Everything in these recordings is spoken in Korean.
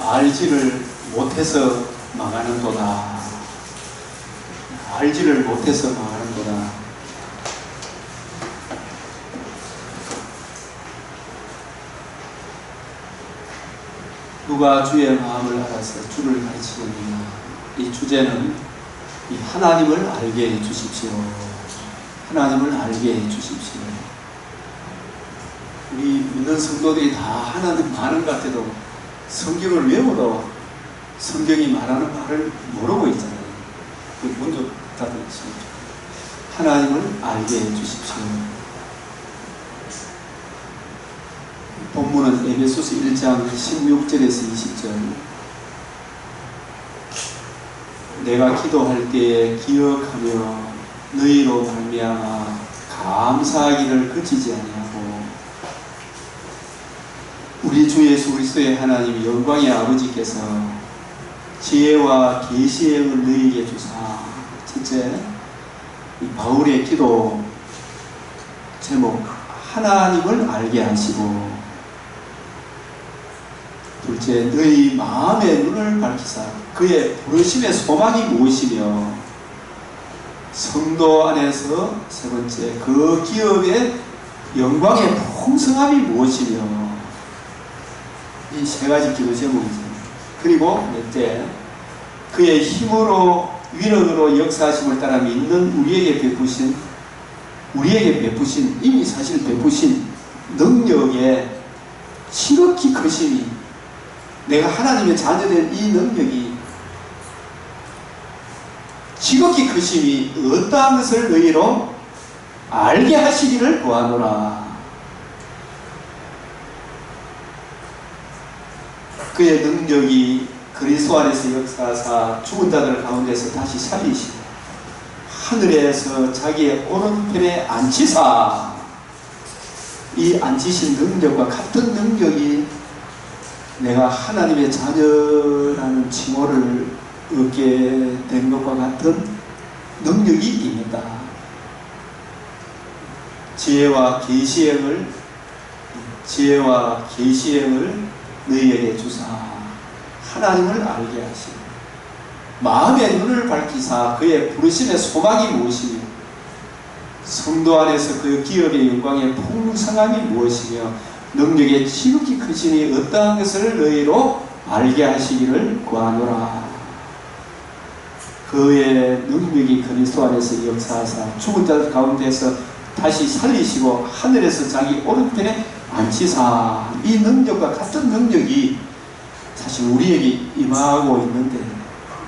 알지를 못해서 망하는도다. 알지를 못해서 망하는도다. 누가 주의 마음을 알아서 주를 가르치느냐. 이 주제는 이 하나님을 알게 해 주십시오. 하나님을 알게 해 주십시오. 우리 믿는 성도들이 다 하나님 아는 것 같아도 성경을 외워도 성경이 말하는 말을 모르고 있잖아요. 먼저 다듬으시죠. 하나님을 알게 해 주십시오. 본문은 에베소서 1장 16절에서 20절. 내가 기도할 때에 기억하며 너희로 말미암아 감사하기를 그치지 아니하고 우리 주 예수 그리스도의 하나님 영광의 아버지께서 지혜와 계시의 은을 너희에게 주사. 첫째, 이 바울의 기도 제목 하나님을 알게 하시고, 둘째, 너희 마음의 눈을 밝히사 그의 부르심의 소망이 무엇이며, 성도 안에서 세 번째, 그 기업의 영광의 풍성함이 무엇이며. 이 세 가지 기도 제목이죠. 그리고 넷째, 그의 힘으로 위력으로 역사하심을 따라 믿는 우리에게 베푸신 이미 사실 베푸신 능력의 지극히 크심이, 내가 하나님의 자녀된 이 능력이 지극히 크심이 어떠한 것을 너희로 알게 하시기를 구하노라. 그의 능력이 그리스도 안에서 역사하사 죽은 자들 가운데서 다시 살리시고 하늘에서 자기의 오른편에 앉히사, 이 앉히신 능력과 같은 능력이 내가 하나님의 자녀라는 칭호를 얻게 된 것과 같은 능력이 임했다. 지혜와 계시의 은을 너희에게 주사 하나님을 알게 하시고 마음의 눈을 밝히사 그의 부르심의 소망이 무엇이며 성도 안에서 그 기업의 영광의 풍성함이 무엇이며 능력의 지극히 크심이 어떠한 것을 너희로 알게 하시기를 구하노라. 그의 능력이 그리스도 안에서 역사하사 죽은 자들 가운데서 다시 살리시고 하늘에서 자기 오른편에 앉히사, 이 능력과 같은 능력이 사실 우리에게 임하고 있는데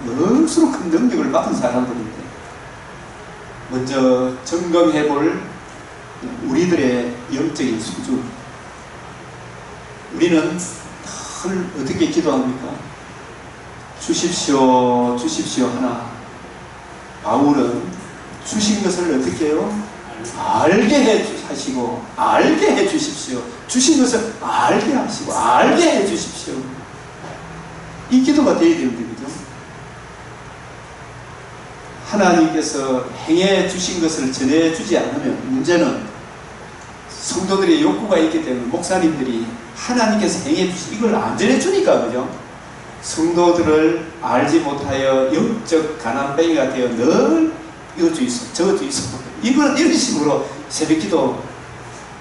얼수록 큰 능력을 받은 사람들인데, 먼저 점검해볼 우리들의 영적인 수준. 우리는 늘 어떻게 기도합니까? 주십시오, 주십시오 하나. 바울은 주신 것을 어떻게 해요? 알게 하시고 알게 해 주십시오. 주신 것을 알게 하시고 알게 해 주십시오. 이 기도가 되어야 되는데, 그죠? 하나님께서 행해 주신 것을 전해 주지 않으면, 문제는 성도들의 욕구가 있기 때문에 목사님들이 하나님께서 행해 주신 이걸 안 전해 주니까, 그죠? 성도들을 알지 못하여 영적 가난뱅이가 되어 늘 이거 주있어 저거 주있어 이런 식으로 새벽기도.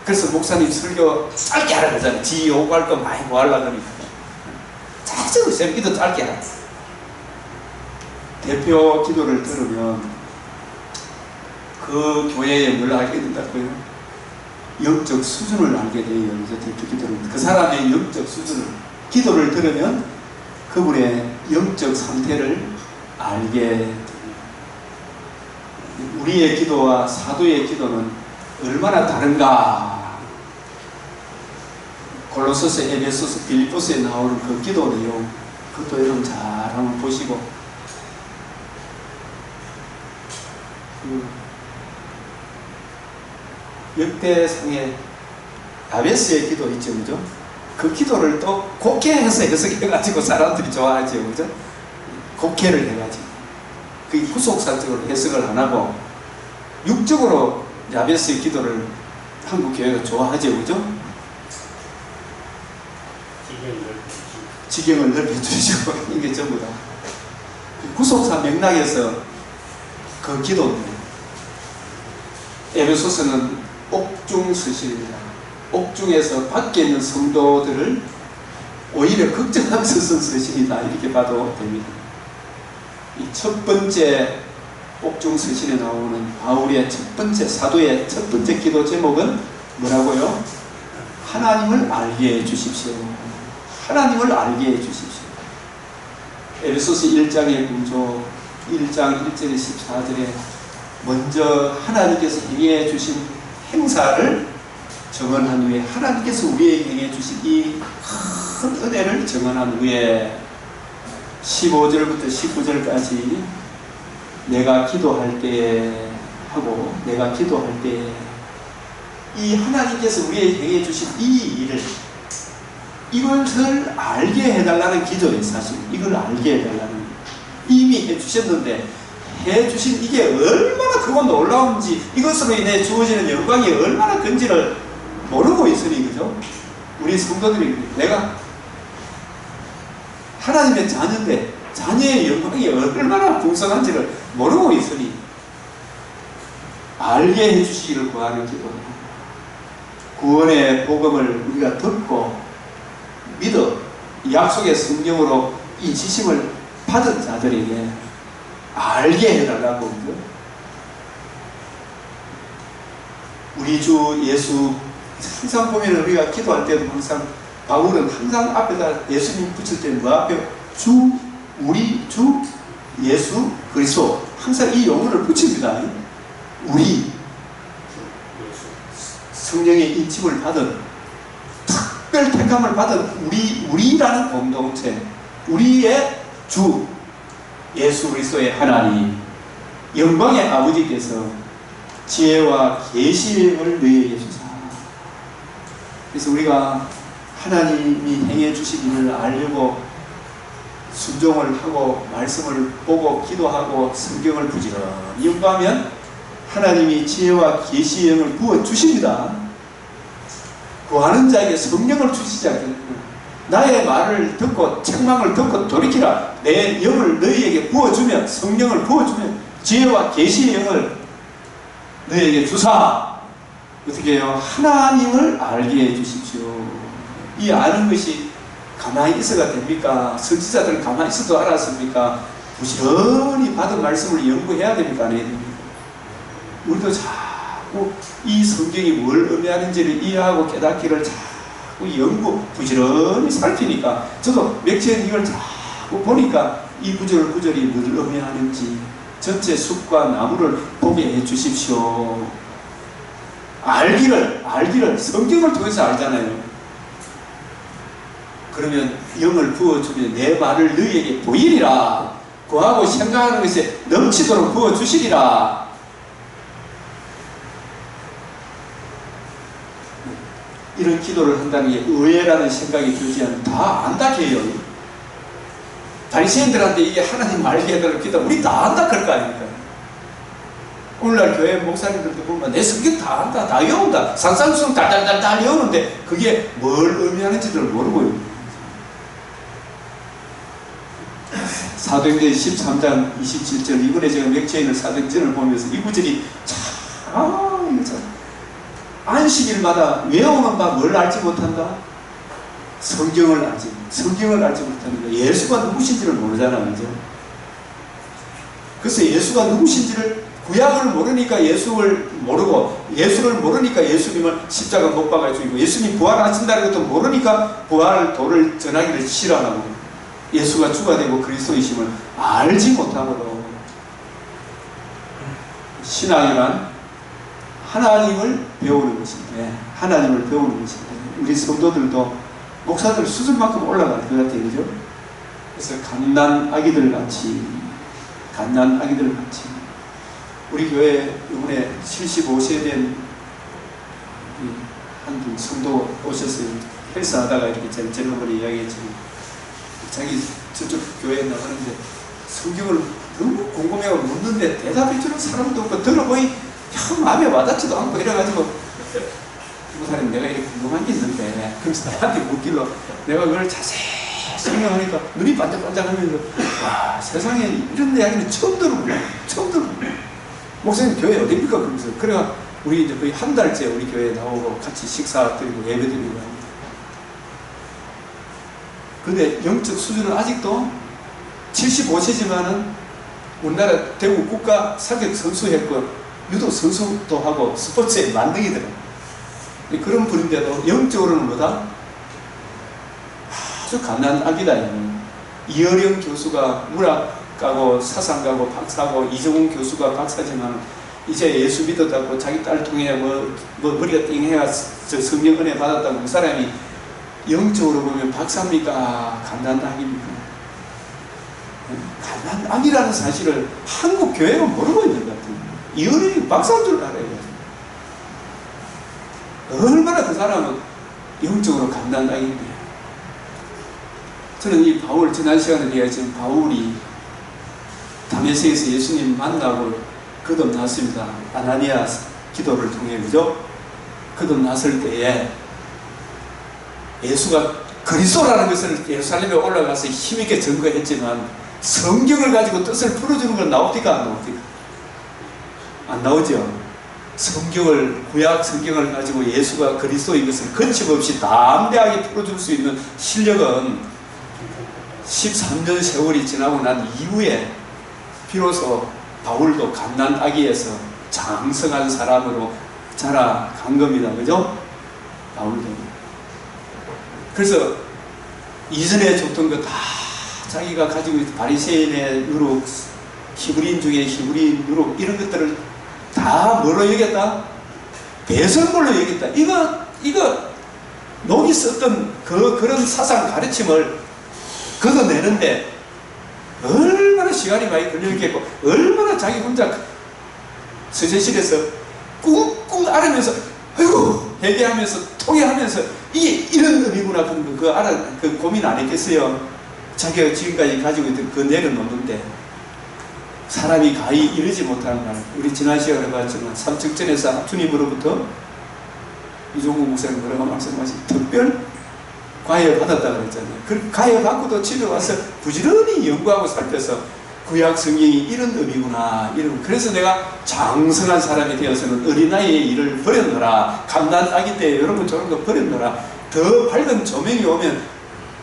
그래서 목사님 설교 짧게 하라 그러잖아요. 지 요구할 거 많이 뭐 하려고 그러니까 자주 새벽기도 짧게 하라. 대표 기도를 들으면 그 교회에 뭘 알게 된다고요? 영적 수준을 알게 돼요. 이제 대표 기도를, 그 사람의 영적 수준을, 기도를 들으면 그분의 영적 상태를 알게 됩니다. 우리의 기도와 사도의 기도는 얼마나 다른가? 골로새서, 에베소서, 빌립보서에 나오는 그 기도 내용, 그것도 여러분 잘 한번 보시고, 역대상의 야베스의 기도 있죠, 그죠? 그 기도를 또 곡해해서 해석해가지고 사람들이 좋아하죠, 그죠? 곡해를 해가지고 그 후속사적으로 해석을 안 하고 육적으로 야베스의 기도를 한국 교회가 좋아하죠, 그죠? 지경을 넓혀주시고 이게 전부 다 구속사 맥락에서 그 기도인데, 에베소서는 옥중 서신입니다. 옥중에서 밖에 있는 성도들을 오히려 걱정하면서 쓴 서신이다, 이렇게 봐도 됩니다. 이 첫 번째 옥중 서신에 나오는 바울의 첫 번째, 사도의 첫 번째 기도 제목은 뭐라고요? 하나님을 알게 해 주십시오. 하나님을 알게 해 주십시오. 에베소서 1장의 구조, 1장 1절에 14절에 먼저 하나님께서 행해 주신 행사를 정언한 후에, 하나님께서 우리에게 행해 주신 이 큰 은혜를 정언한 후에 15절부터 19절까지 내가 기도할 때에 하고, 내가 기도할 때에 이 하나님께서 우리에게 행해 주신 이 일을, 이것을 알게 해달라는 기도예요. 사실 이걸 알게 해달라는, 이미 해주셨는데 해주신 이게 얼마나 크고 놀라운지, 이것으로 인해 주어지는 영광이 얼마나 큰지를 모르고 있으니, 그죠? 우리 성도들이 내가 하나님의 자녀인데 자녀의 영광이 얼마나 풍성한지를 모르고 있으니 알게 해주시기를 구하는 기도입니다. 구원의 복음을 우리가 듣고 믿어 약속의 성경으로 이 지식을 받은 자들에게 알게 해달라고. 우리 주 예수, 항상 보면 우리가 기도할 때도 항상 바울은 항상 앞에다 예수님 붙일 때는 뭐 앞에 주, 우리 주 예수 그리스도, 항상 이 용어를 붙입니다. 우리, 성령의 인침을 받은, 특별 택함을 받은 우리라는 공동체, 우리의 주 예수 그리스도의 하나님, 영광의 아버지께서 지혜와 계시를 너희에게 주사. 그래서 우리가 하나님이 행해 주시기를 알려고 순종을 하고 말씀을 보고 기도하고 성경을 부지런히 연구하면 하나님이 지혜와 계시의 영을 부어 주십니다. 구하는 자에게 성령을 주시지 않겠느냐. 나의 말을 듣고 책망을 듣고 돌이키라. 내 영을 너희에게 부어주면, 성령을 부어주면 지혜와 계시의 영을 너희에게 주사. 어떻게 해요? 하나님을 알게 해주십시오. 이 아는 것이 가만히 있어가 됩니까? 선지자들은 가만히 있어도 알았습니까? 부지런히 받은 말씀을 연구해야 됩니까? 안 해야 됩니까? 우리도 자꾸 이 성경이 뭘 의미하는지를 이해하고 깨닫기를 자꾸 연구, 부지런히 살피니까, 저도 맥주에 이걸 자꾸 보니까 이 구절이 뭘 의미하는지 전체 숲과 나무를 보게 해 주십시오. 알기를 성경을 통해서 알잖아요. 그러면 영을 부어주면 내 말을 너희에게 보이리라. 구하고 생각하는 것에 넘치도록 부어주시리라. 이런 기도를 한다는 게 의외라는 생각이 들지 않으면 다 안다 해요. 바리새인들한테 이게 하나님 알게 해달라고 기도, 우리 다 안다 그럴 거 아닙니까? 오늘날 교회 목사님들도 보면 내 성경 다 안다, 다 외운다, 산산수성 달달달달 외우는데 그게 뭘 의미하는지를 모르고 있는. 사도행전 13장 27절, 이번에 제가 맥주에 있는 사도행전을 보면서 이 구절이 참 안식일마다 외우는 바 뭘 알지 못한다? 성경을 알지 못합니다. 예수가 누구신지를 모르잖아, 그죠? 그래서 예수가 누구신지를, 구약을 모르니까 예수를 모르고, 예수를 모르니까 예수님을 십자가 못 박아 죽이고, 예수님 부활하신다는 것도 모르니까 부활 도를 전하기를 싫어하고, 예수가 주가 되고 그리스도이심을 알지 못함으로, 신앙이란 하나님을 배우는 것인데, 하나님을 배우는 것인데, 우리 성도들도 목사들 수준만큼 올라갈 것 같아요, 그죠? 그래서 갓난 아기들 같이 우리 교회 이번에 75세 된 한 분 성도 오셨어요. 헬스하다가 이렇게 젊은이 이야기했지만, 자기 저쪽 교회에 나가는데 성경을 너무 궁금해하고 묻는데 대답해 주는 사람도 없고 들어보니 형 마음에 와닿지도 않고 이래가지고 목사님 내가 이렇게 궁금한 게 있는데 그래서 나한테 묻길로 내가 그걸 자세히 설명하니까 눈이 반짝반짝하면서 와 세상에 이런 이야기는 처음 들어보네. 처음 들어보네. 목사님 교회 어디입니까? 그러면서 그래가 우리 이제 거의 한 달째 우리 교회에 나오고 같이 식사 드리고 예배 드리고 합니다. 근데 영적 수준은 아직도 75세지만은 우리나라 대구 국가 사격 선수 했고 유도 선수도 하고 스포츠에 만능이더라. 그런 분인데도 영적으로는 뭐다? 아주 갓난 아기다. 이어령 교수가 문학가고 사상가고 박사고 이정훈 교수가 박사지만 이제 예수 믿었다고 자기 딸 통해 뭐 머리가 띵해가 저 성령 은혜 받았다고 그 사람이 영적으로 보면 박사입니까? 갓난아기입니까? 갓난아기라는 사실을 한국 교회가 모르고 있는 것 같아요. 이어령이 박사인 줄 알아요. 얼마나 그 사람은 영적으로 갓난아기인데. 저는 이 바울, 지난 시간에 얘기했지만 바울이 다메섹에서 예수님 만나고 거듭났습니다. 아나니아 기도를 통해, 그죠? 거듭났을 때에 예수가 그리스도라는 것을 예루살렘에 올라가서 힘있게 증거했지만 성경을 가지고 뜻을 풀어주는 건 나옵니까? 안 나옵니까? 안 나오죠? 성경을, 구약 성경을 가지고 예수가 그리스도인 것을 거침없이 담대하게 풀어줄 수 있는 실력은 13년 세월이 지나고 난 이후에 비로소 바울도 갓난아기에서 장성한 사람으로 자라간 겁니다. 그죠? 바울도. 그래서 이전에 줬던 거 다 자기가 가지고 있던 바리새인의 누룩, 히브리인 중에 히브리인 누룩 이런 것들을 다 뭐로 여겼다? 배설물로 여겼다. 이거 녹이 썼던 그런 사상 가르침을 걷어내는데 얼마나 시간이 많이 걸렸겠고 얼마나 자기 혼자 서재실에서 꾹꾹 앓으면서 아이고 회개하면서 통회하면서 이게 이런 의미구나 그 고민 안 했겠어요. 자기가 지금까지 가지고 있던 그 내려놓는데 사람이 가히 이르지 못하는 말. 우리 지난 시간에 봤지만 삼척전에서 주님으로부터 이종국 목사님 뭐라고 말씀하신 특별 과외 받았다고 그랬잖아요. 그 과외 받고도 집에 와서 부지런히 연구하고 살펴서 구약 성경이 이런 의미구나. 그래서 내가 장성한 사람이 되어서는 어린아이의 일을 버렸노라. 갓난아기 때 이런 거 저런 거 버렸노라. 더 밝은 조명이 오면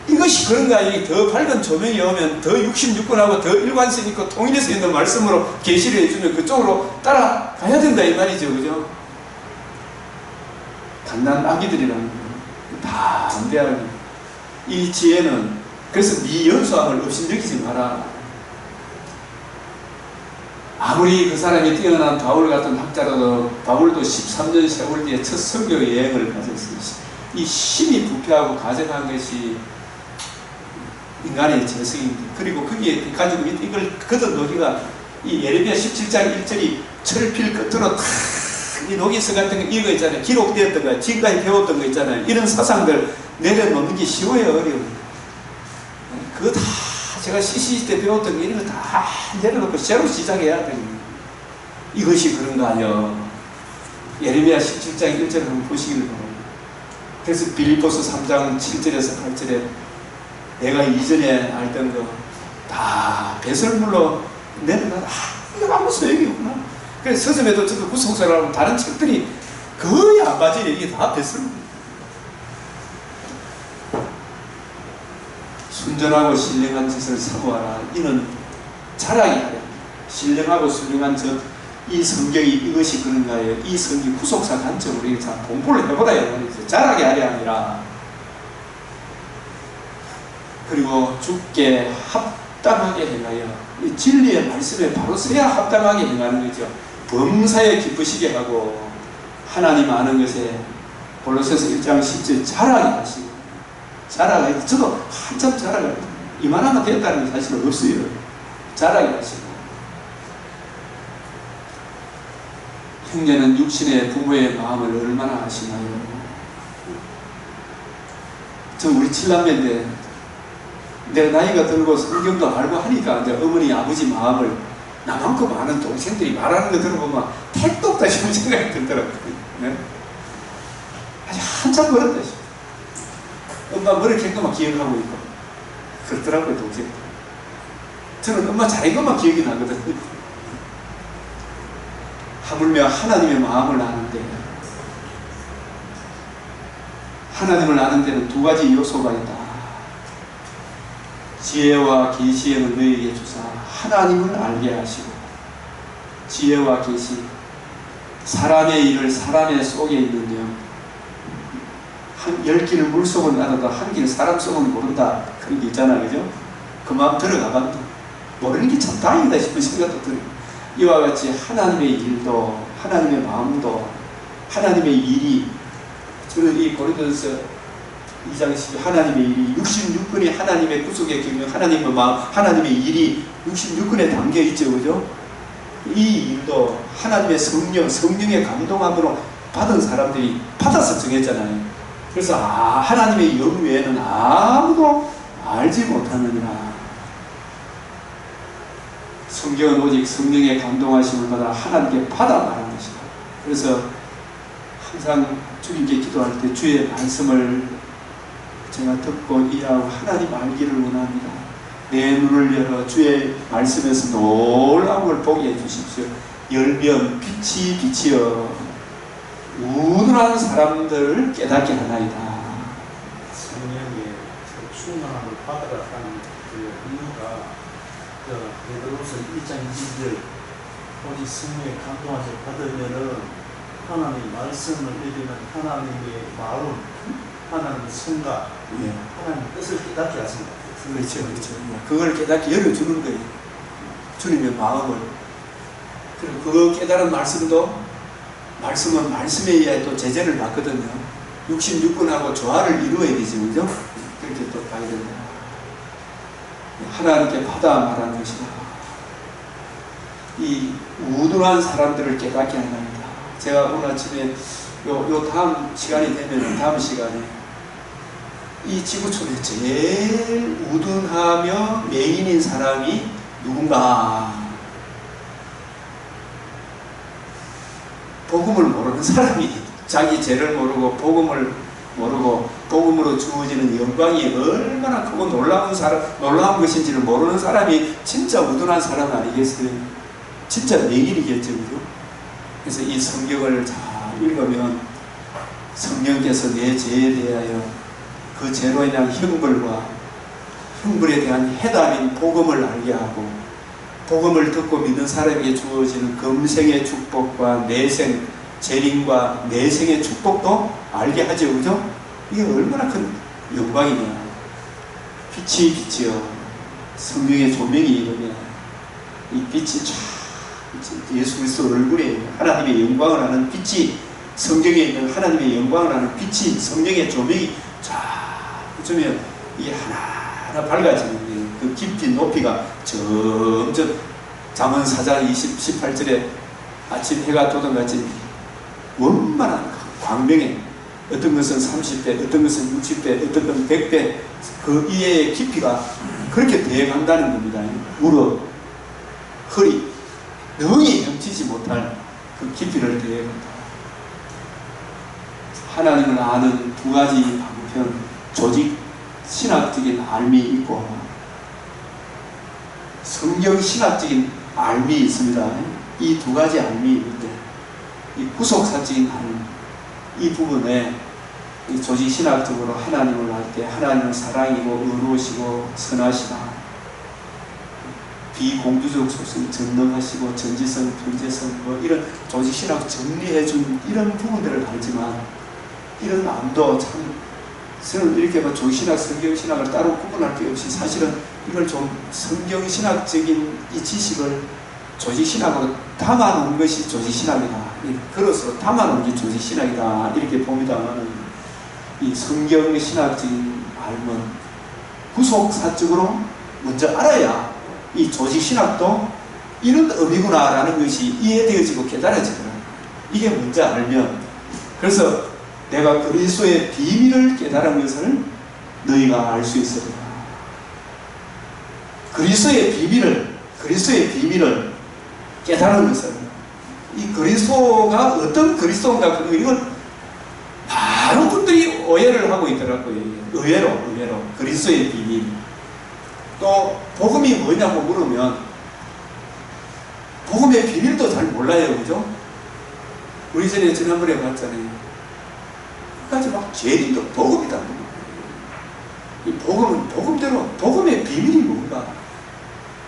이것이 그런가. 더 밝은 조명이 오면 더 66권하고 더 일관성 있고 통일해서 있는 말씀으로 계시를 해주면 그쪽으로 따라가야 된다 이 말이죠. 그죠? 갓난아기들이라는 거 담대하게 이 지혜는 그래서 네 연수함을 없인여기지 마라. 아무리 그 사람이 뛰어난 바울 같은 학자라도 바울도 13년 세월 뒤에 첫 선교 여행을 가졌어요. 이 힘이 부패하고 가져간 것이 인간의 재성입니다. 그리고 거기에 가지고 이걸 걷어놓기가 이 예레미야 17장 1절이 철필 끝으로 탁 이 녹이서 같은 거 이거 있잖아요. 기록되었던 거, 지금까지 배웠던 거 있잖아요. 이런 사상들 내려놓는 게 쉬워요, 어려워요. 그거 다 제가 CC 때 배웠던 거 이런 거 다 내려놓고 새로 시작해야 됩니다. 이것이 그런가요? 예레미야 17장 1절 한번 보시기를 바랍니다. 그래서 빌립보서 3장 7절에서 8절에 내가 이전에 알던 거 다 배설물로 내려놔. 이거 아무 소용이 없구나. 그래서 서점에도 저도 구성서를 하면 다른 책들이 거의 안 빠져요. 이게 다 배설물. 순전하고 신령한 짓을 사모하라. 이는 자랑이 아니라 신령하고 순종한 이 성경이 이것이 그런가요? 이 성경 후속사 관점으로 이렇게 잘 공부를 해보라. 자랑이 아니라 그리고 주께 합당하게 행하여 이 진리의 말씀에 바로 서야 합당하게 행하는 거죠. 범사에 기쁘시게 하고 하나님 아는 것에 골로새서 1장 10절 자랑이 하시고 자랑이 저도 한참 자랑을 이만하면 됐다는 게 사실은 없어요. 자랑이 하시고 형제는 육신의 부모의 마음을 얼마나 아시나요? 저 우리 7남매인데 내가 나이가 들고 성경도 알고 하니까 이제 어머니 아버지 마음을 나만큼 아는 동생들이 말하는 거 들어보면 택도 없다 싶은 생각이 들더라고요. 네? 아주 한참 걸었다. 엄마 머리 캔 것만 기억하고 있고 그렇더라고요. 동생. 저는 엄마 잘한 것만 기억이 나거든요. 하물며 하나님의 마음을 아는데, 하나님을 아는 데는 두 가지 요소가 있다. 지혜와 계시에는 너희에게 주사 하나님을 알게 하시고, 지혜와 계시, 사람의 일을 사람의 속에 있는 영, 열 길을 물속은 알아도 한 길 사람 속은 모른다. 그런 게 있잖아요. 그죠? 그 마음 들어가봤는데 모르는 게 참 다행이다 싶은 생각도 들어요. 이와 같이 하나님의 일도, 하나님의 마음도, 하나님의 일이, 저는 이 고린도전서 2장 10절 하나님의 일이 66권이 하나님의 구속의 경영, 하나님의 마음, 하나님의 일이 66권에 담겨 있죠. 그죠? 이 일도 하나님의 성령, 성령의 감동함으로 받은 사람들이 받아서 정했잖아요. 그래서 하나님의 영 외에는 아무도 알지 못하느니라. 성경은 오직 성령의 감동하심을 받아 하나님께 받아 말한 것이다. 그래서 항상 주님께 기도할 때 주의 말씀을 제가 듣고 이해하고 하나님 알기를 원합니다. 내 눈을 열어 주의 말씀에서 놀라운 걸 보게 해주십시오. 열변 빛이 빛이여 우둔한 사람들을 깨닫게 하나이다. 성령의 충만함을 받으라 하는 그 이유가 베드로서 1장 20절 오직 성령의 감동하심을 받으면은 하나님의 말씀을 읽으면 하나님의 마음, 하나님의 생각, 하나님의 뜻을 깨닫게 하십니다. 그렇죠, 그렇죠. 그걸 깨닫게 열어주는 거예요. 주님의 마음을. 그리고 그거 깨달은 말씀은 말씀에 의해 또 제재를 받거든요. 66권하고 조화를 이루어야 되지, 그죠? 그렇게 또 봐야 된다. 하나님께 받아 말하는 것이다. 이 우둔한 사람들을 깨닫게 하나이다. 제가 오늘 아침에 요 다음 시간이 되면 다음 시간에 이 지구촌에 제일 우둔하며 맹인인 사람이 누군가? 복음을 모르는 사람이 자기 죄를 모르고 복음을 모르고 복음으로 주어지는 영광이 얼마나 크고 놀라운 것인지를 모르는 사람이 진짜 우둔한 사람 아니겠어요? 진짜 맹인이겠죠. 그죠? 그래서 이 성경을 잘 읽으면 성령께서 내 죄에 대하여 그 죄로 인한 형벌에 대한 해답인 복음을 알게 하고 복음을 듣고 믿는 사람에게 주어지는 금생의 축복과 내생, 재림과 내생의 축복도 알게 하죠. 그죠? 이게 얼마나 큰 영광이냐. 빛이 빛이요. 성령의 조명이 이르면 이 빛이 쫙 예수 그리스도 얼굴에 하나님의 영광을 하는 빛이 성경에 있는 하나님의 영광을 하는 빛이 성령의 조명이 쫙 붙으면 이게 하나하나 밝아지는 그 깊이 높이가 점점 잠언 4장 18절에 아침 해가 돋은같이 원만한 광명에 어떤 것은 30배, 어떤 것은 60배, 어떤 것은 100배 그 이해의 깊이가 그렇게 대간다는 겁니다. 무릎, 허리 능히 넘치지 못할 그 깊이를 대간다. 하나님을 아는 두 가지 방편, 조직 신학적인 알미 있고 성경 신학적인 알미 있습니다. 이 두 가지 알미 있는데 이 구속사적인 알미 이 부분에 이 조직 신학적으로 하나님을 알 때 하나님은 사랑이고 의로우시고 선하시다. 비공주적 속성 전능하시고 전지성, 존재성 뭐 이런 조직 신학 정리해준 이런 부분들을 알지만 이런 암도 참 저는 이렇게 뭐 조직신학, 성경신학을 따로 구분할 게 없이 사실은 이걸 좀 성경신학적인 이 지식을 조직신학으로 담아놓은 것이 조직신학이다. 그릇으로 담아놓은 게 조직신학이다. 이렇게 봅니다만 이 성경신학적인 알면 구속사적으로 먼저 알아야 이 조직신학도 이런 의미구나라는 것이 이해되어지고 깨달아지더라고요. 이게 먼저 알면 그래서 내가 그리스도의 비밀을 깨달은 것을 너희가 알 수 있어야 된다. 그리스도의 비밀을 깨달은 것은 이 그리스도가 어떤 그리스도인가 이걸 바로 오해를 하고 있더라고요. 의외로 그리스도의 비밀. 또 복음이 뭐냐고 물으면 복음의 비밀도 잘 몰라요. 그죠? 우리 전에 지난번에 봤잖아요. 끝까지 막 죄인도 복음이다. 이 복음은 복음대로 복음의 비밀이 뭔가?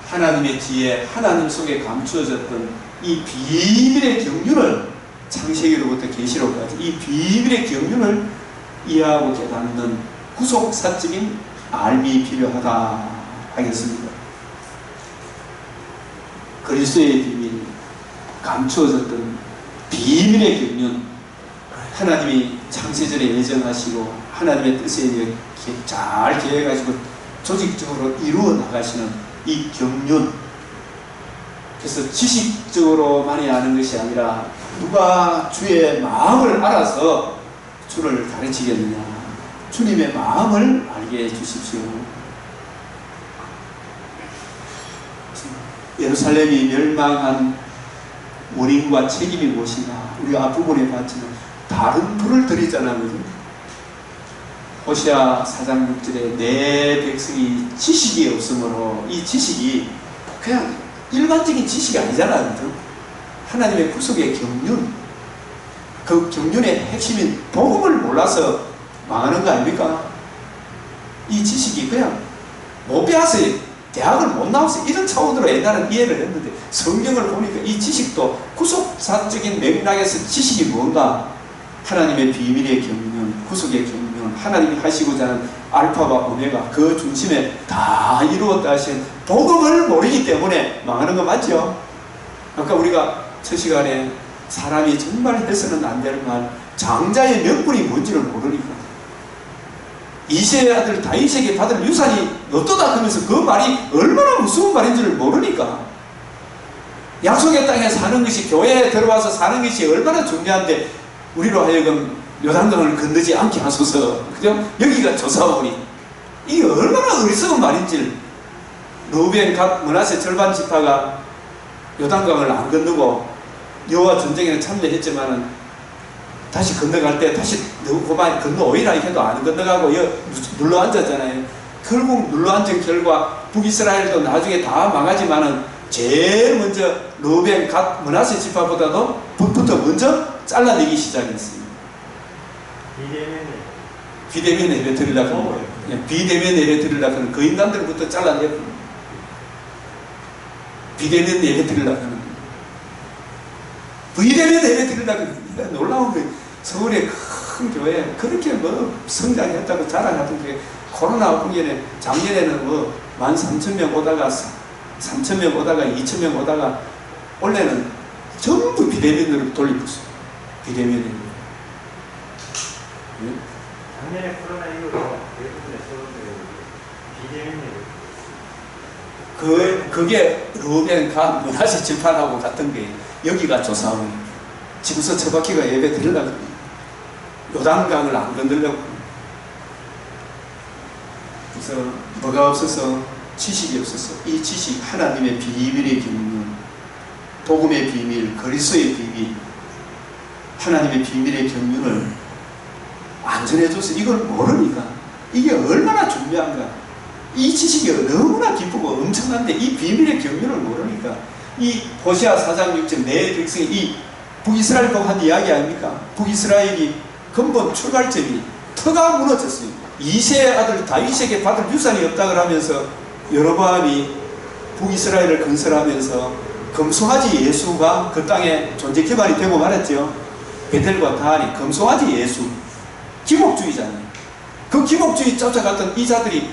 하나님의 지혜, 하나님 속에 감추어졌던 이 비밀의 경륜을 창세기로부터 계시록까지 이 비밀의 경륜을 이해하고 깨닫는 구속사적인 알미 필요하다 하겠습니다. 그리스도의 비밀, 감추어졌던 비밀의 경륜, 하나님이 창세전에 예정하시고 하나님의 뜻에 잘 계획하시고 조직적으로 이루어 나가시는 이 경륜. 그래서 지식적으로만이 아는 것이 아니라 누가 주의 마음을 알아서 주를 가르치겠느냐. 주님의 마음을 알게 해주십시오. 예루살렘이 멸망한 원인과 책임이 무엇인가? 우리가 앞부분에 봤지만 다른 불을 들이잖아요. 호시아 4장 6절에 내 백성이 지식이 없으므로 이 지식이 그냥 일반적인 지식이 아니잖아요. 하나님의 구속의 경륜, 그 경륜의 핵심인 복음을 몰라서 망하는 거 아닙니까? 이 지식이 그냥 못 배워서 대학을 못 나와서 이런 차원으로 옛날은 이해를 했는데 성경을 보니까 이 지식도 구속사적인 맥락에서 지식이 뭔가? 하나님의 비밀의 경륜, 구속의 경륜, 하나님이 하시고자 하는 알파와 오메가 그 중심에 다 이루었다 하신 복음을 모르기 때문에 망하는 거 맞죠? 아까 우리가 첫 시간에 사람이 정말 해서는 안 될 말, 장자의 명분이 뭔지를 모르니까 이새의 아들 다윗에게 받을 유산이 어떠다 하면서 그 말이 얼마나 무서운 말인지를 모르니까 약속의 땅에 사는 것이, 교회에 들어와서 사는 것이 얼마나 중요한데 우리로 하여금 요단강을 건너지 않게 하소서. 그죠? 여기가 조사원이 이게 얼마나 어리석은 말인지를. 루벤, 갓, 므낫세 절반 지파가 요단강을 안 건너고 여호와 전쟁에는 참여했지만은 다시 건너갈 때 다시 고만 건너오이라 해도 안 건너가고 눌러 앉았잖아요. 결국 눌러 앉은 결과 북이스라엘도 나중에 다 망하지만은 제일 먼저 루벤, 갓, 므낫세 지파보다도 북부터 먼저 잘라내기 시작했습니다. 비대면 내려드리려고 비대면 내려드리려고 하는 그 인간들부터 잘라내고 비대면 내려드리려고 하는 비대면 내려드리려고 하는 놀라운 거예요. 서울의 큰 교회 그렇게 뭐 성장했다고 자랑하던 게 코로나 후기에 작년에는 뭐 13,000명 오다가 3,000명 오다가 2,000명 오다가 원래는 전부 비대면으로 돌리었어요. 비대면에. 작년에 코로나 이후로 대부분의 서울대 비대면으로 그게 루벤, 갓, 므낫세 지파하고 같은 거예요. 여기가 조사원. 지구서 처박히가 예배 드리려고 요단강을 안 건들려고. 그래서 뭐가 없어서 지식이 없어서 이 지식 하나님의 비밀의 경륜, 복음의 비밀, 그리스도의 비밀, 하나님의 비밀의 경륜을 안 전해줘서 이걸 모르니까 이게 얼마나 중요한가. 이 지식이 너무나 기쁘고 엄청난데 이 비밀의 경륜을 모르니까 이 호시아 4장 6절 내 백성이 이 북이스라엘 한 이야기 아닙니까? 북이스라엘이 근본 출발점이 터가 무너졌어요. 이새의 아들 다윗에게 받을 유산이 없다 그러면서 여로보암이 북이스라엘을 건설하면서 금송아지 예수가 그 땅에 존재 기반이 되고 말았죠. 베델과 다한이 금송아지 예수, 기복주의잖아요. 그 기복주의 쫓아갔던 이 자들이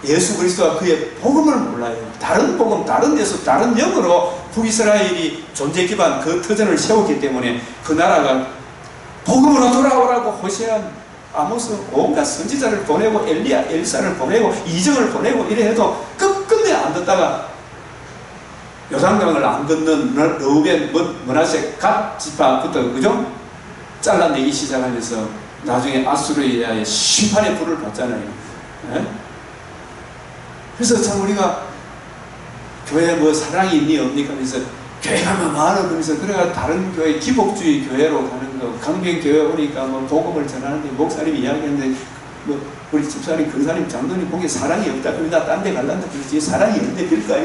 예수 그리스도와 그의 복음을 몰라요. 다른 복음, 다른 예수, 다른 영으로 북이스라엘이 존재 기반 그 터전을 세웠기 때문에 그 나라가 복음으로 돌아오라고 호세아, 아모스 온갖 선지자를 보내고 엘리야, 엘사를 보내고 이정을 보내고 이래 해도 끝끝내 안 듣다가 요단강을 안 걷는 르우벤, 므낫세, 갓 지파부터 그죠? 잘라내기 시작하면서 나중에 아수르에 심판의 불을 받잖아요. 에? 그래서 참 우리가 교회 뭐 사랑이 있니 없니까 하면서 교회가 뭐 많아 그러면서 그래가 다른 교회 기복주의 교회로 가는 강변교회 오니까 뭐 복음을 전하는데 목사님이 이야기하는데 뭐 우리 집사님, 근사님, 장로님 보기에 사랑이 없다. 그러면 나 딴 데 갈란다. 그러지. 사랑이 있는데 될까?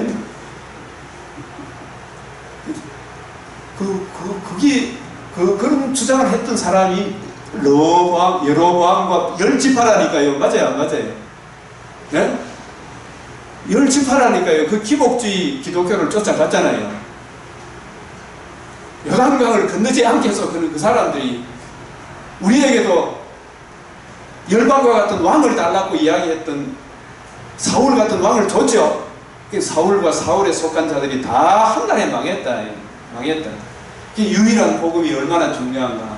그런 주장을 했던 사람이 여로보암과 10지파라니까요. 맞아요, 안 맞아요? 네? 10지파라니까요. 그 기복주의 기독교를 쫓아갔잖아요. 요단강을 건너지 않게 해서 그 사람들이 우리에게도 열방과 같은 왕을 달라고 이야기했던 사울 같은 왕을 줬죠. 사울과 사울에 속한 자들이 다 한날에 망했다. 망했다. 유일한 복음이 얼마나 중요한가.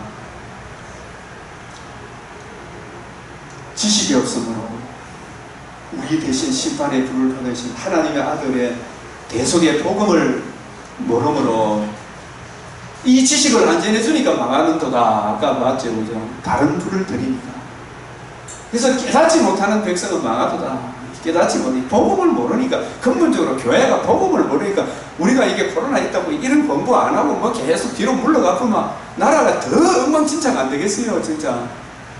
지식이 없으므로 우리 대신 심판의 불을 받으신 하나님의 아들의 대속의 복음을 모르므로 이 지식을 안 전해주니까 망하는 도다. 아까 맞죠, 그죠? 다른 불을 들이니까. 그래서 깨닫지 못하는 백성은 망하도다. 깨닫지 못해. 복음을 모르니까, 근본적으로 교회가 복음을 모르니까 우리가 이게 코로나 있다고 이런 공부 안 하고 뭐 계속 뒤로 물러가고 막 나라가 더 엉망진창 안 되겠어요, 진짜.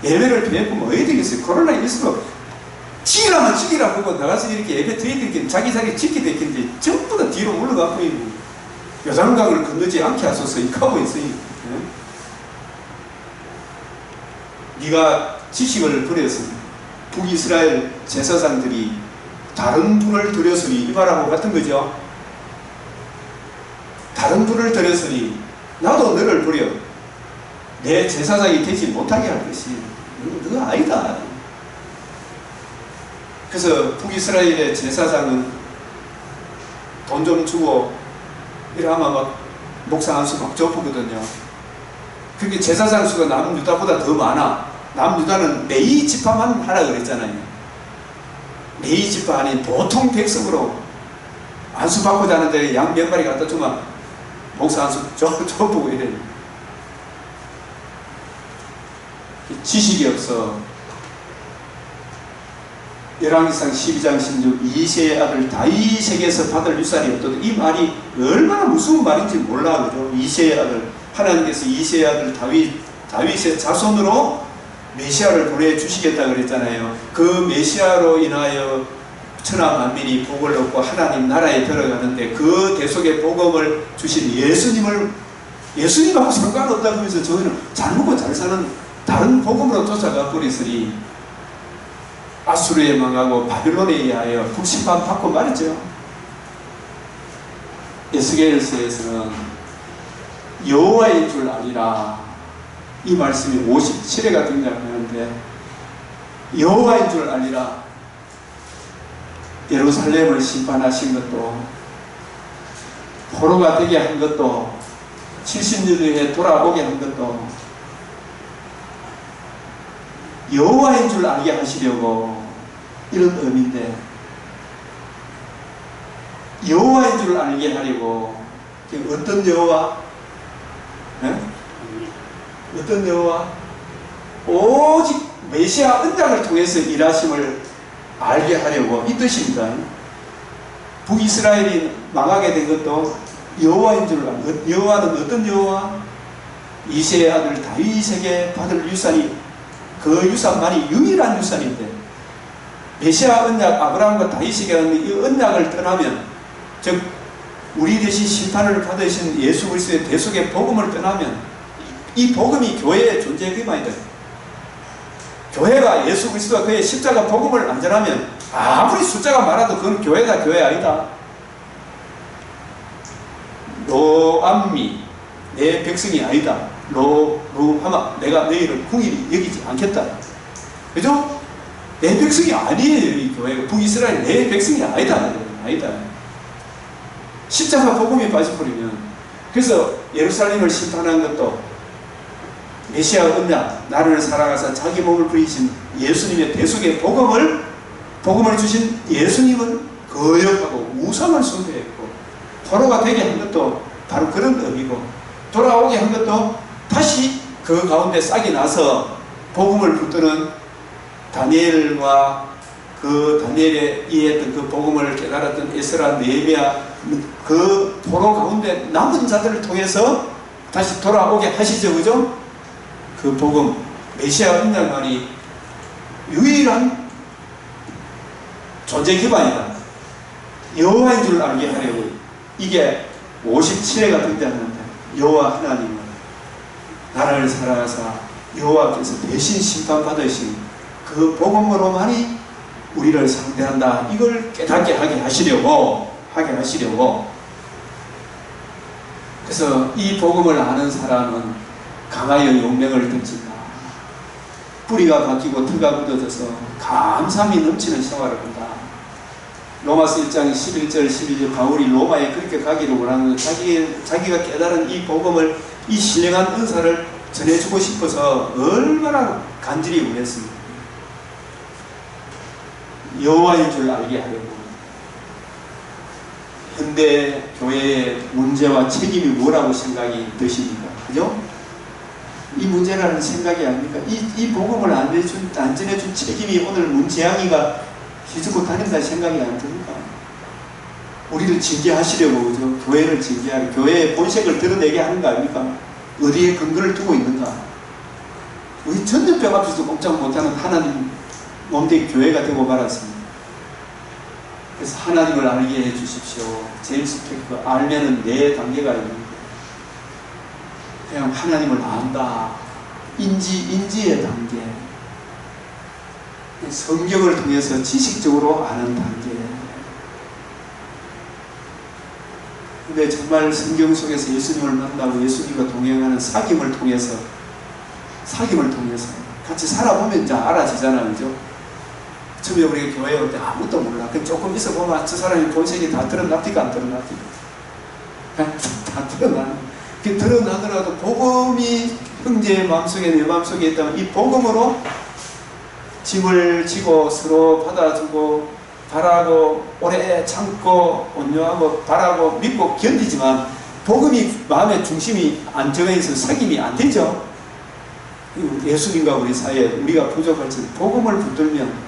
예배를 배우면 어디 되겠어요? 코로나 있어도 지기라면 지기라 하고 나가서 이렇게 예배 드리니까 자기 자리 지키게 됐는데 전부 다 뒤로 물러가고 있고 요단강을 건너지 않게 하소서 이하고 있어요. 네가 지식을 버렸으니 북이스라엘 제사장들이 다른 분을 드렸으니 이 말하고 같은 거죠. 다른 분을 드렸으니 나도 너를 버려 내 제사장이 되지 못하게 할 것이 너가 아니다. 그래서 북이스라엘의 제사장은 돈 좀 주고 이러면 막 목사 한 수 막 접으거든요. 그게 제사장 수가 남유다보다 더 많아. 남유다는 레위 지파만 하라 그랬잖아요. 레위 지파 아닌 보통 백성으로 안수받고자 하는데 양 몇 마리 갖다 주면 목사 한 수 접고 이래. 지식이 없어. 열왕기상 12장 16 이새의 아들 다윗에게서 받을 유산이 없도다. 이 말이 얼마나 무서운 말인지 몰라. 그죠? 이새의 아들, 하나님께서 이새의 아들 다윗의 자손으로 메시아를 보내주시겠다 그랬잖아요. 그 메시아로 인하여 천하 만민이 복을 얻고 하나님 나라에 들어가는데 그 대속의 복음을 주신 예수님하고 상관없다고 해서 저희는 잘 먹고 잘 사는 다른 복음으로 쫓아가 버리으니 아수르에 망하고 바빌론에 의하여 북심판 받고 말이죠. 에스겔서에서는 여호와인 줄 아니라 이 말씀이 57회가 등장하는데 여호와인 줄 아니라 예루살렘을 심판하신 것도 포로가 되게 한 것도 70년 후에 돌아오게 한 것도 여호와인 줄 알게 하시려고 이런 의미인데 여호와인 줄 알게 하려고 어떤 여호와? 네? 어떤 여호와? 오직 메시아 언약을 통해서 일하심을 알게 하려고 이 뜻입니다. 북이스라엘이 망하게 된 것도 여호와인 줄 알고 여호와는 어떤 여호와? 이새의 아들 다윗에게 받을 유산이 그 유산만이 유일한 유산인데 메시아 언약 아브라함과 다윗에게 하는 이 언약을 떠나면 즉 우리 대신 심판을 받으신 예수 그리스도의 대속의 복음을 떠나면 이 복음이 교회의 존재가 아니다. 교회가 예수 그리스도와 그의 십자가 복음을 안 전하면 아무리 숫자가 많아도 그건 교회가 교회 아니다. 로암미 내 백성이 아니다. 로루하마 내가 너희를 궁일이 여기지 않겠다. 그죠? 내 백성이 아니에요. 이 교회가 북이스라엘 내 백성이 아니다. 아니다. 십자가 복음이 빠져버리면 그래서 예루살렘을 심판한 것도 메시아 언약 나를 사랑하사 자기 몸을 부리신 예수님의 대속의 복음을 주신 예수님은 거역하고 우상을 숭배했고 포로가 되게 한 것도 바로 그런 의미고 돌아오게 한 것도 다시 그 가운데 싹이 나서 복음을 붙드는 다니엘과 그 다니엘에 의했던 그 복음을 깨달았던 에스라 느헤미야 그 포로 가운데 남은 자들을 통해서 다시 돌아오게 하시죠. 그죠? 그 복음, 메시아 인양만이 유일한 존재 기반이다. 여호와인 줄 알게 하려고. 이게 57회가 등장하는데, 여호와 하나님은 나라를 살아가사 여호와께서 대신 심판받으신 그 복음으로만이 우리를 상대한다. 이걸 깨닫게 하게 하시려고. 그래서 이 복음을 아는 사람은 강하여 용맹을 던진다. 뿌리가 바뀌고 터가 굳어져서 감사함이 넘치는 생활을 한다. 로마서 1장 11절 12절 바울이 로마에 그렇게 가기를 원하는 자기가 깨달은 이 복음을, 이 신령한 은사를 전해주고 싶어서 얼마나 간절히 원했습니다. 여호와인 줄 알게 하려고. 현대 교회의 문제와 책임이 뭐라고 생각이 드십니까? 그죠? 이 문제라는 생각이 아닙니까? 이 복음을 안 전해준 책임이 오늘 문재양이가 휘두고 다닌다는 생각이 안 듭니까? 우리를 징계하시려고, 그죠? 교회를 징계하려, 교회의 본색을 드러내게 하는 거 아닙니까? 어디에 근거를 두고 있는가? 우리 전염병 앞에서도 꼼짝 못하는 하나님 몸된 교회가 되고 말았습니다. 그래서 하나님을 알게 해 주십시오. 제임스 패커, 알면은 네 단계가 있는 거예요. 그냥 하나님을 안다. 인지의 단계. 성경을 통해서 지식적으로 아는 단계. 근데 정말 성경 속에서 예수님을 만나고 예수님과 동행하는 사귐을 통해서 같이 살아보면 이제 알아지잖아요. 그죠? 처음에 우리 교회에 올 때 아무것도 몰라. 그럼 조금 있어 보면 저 사람이 본색이 다 드러납니까? 안 드러납니까? 다 드러나는. 그 드러나더라도 복음이 형제의 마음속에, 내 마음속에 있다면 이 복음으로 짐을 지고 서로 받아주고 바라고 오래 참고 온유하고 바라고 믿고 견디지만 복음이 마음의 중심이 안 정해서 사귐이 안 되죠. 예수님과 우리 사이에 우리가 부족할지 복음을 붙들면,